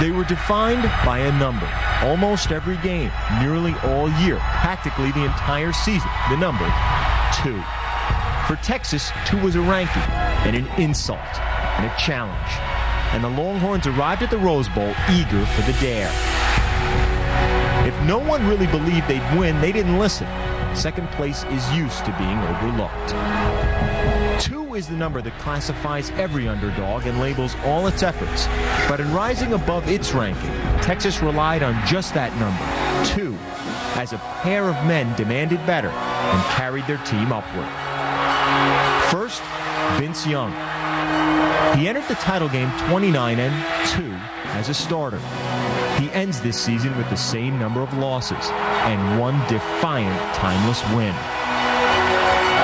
They were defined by a number. Almost every game, nearly all year, practically the entire season, the number 2. For Texas, 2 was a ranking and an insult and a challenge. And the Longhorns arrived at the Rose Bowl eager for the dare. If no one really believed they'd win, they didn't listen. Second place is used to being overlooked. 2 is the number that classifies every underdog and labels all its efforts. But in rising above its ranking, Texas relied on just that number, 2, as a pair of men demanded better and carried their team upward. First, Vince Young. He entered the title game 29-2 as a starter. He ends this season with the same number of losses and one defiant, timeless win.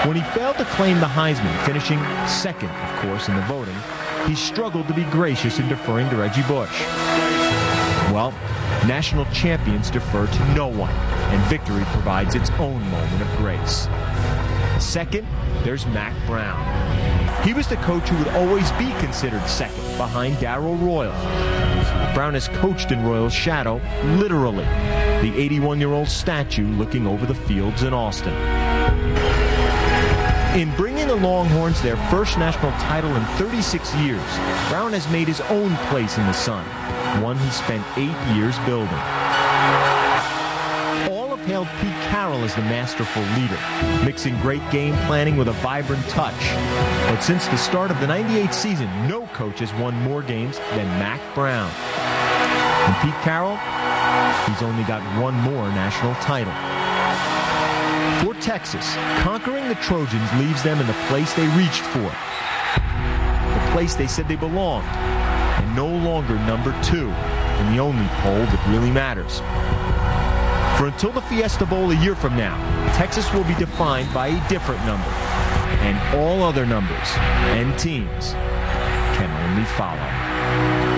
When he failed to claim the Heisman, finishing second, of course, in the voting, he struggled to be gracious in deferring to Reggie Bush. Well, national champions defer to no one, and victory provides its own moment of grace. Second, there's Mack Brown. He was the coach who would always be considered second, behind Darrell Royal. Brown has coached in Royal's shadow, literally, the 81-year-old statue looking over the fields in Austin. In bringing the Longhorns their first national title in 36 years, Brown has made his own place in the sun, one he spent 8 years building. All have hailed Pete Carroll as the masterful leader, mixing great game planning with a vibrant touch. But since the start of the '98 season, no coach has won more games than Mack Brown. And Pete Carroll, he's only got one more national title. For Texas, conquering the Trojans leaves them in the place they reached for, the place they said they belonged, and no longer number 2 in the only poll that really matters. For until the Fiesta Bowl a year from now, Texas will be defined by a different number, and all other numbers and teams can only follow.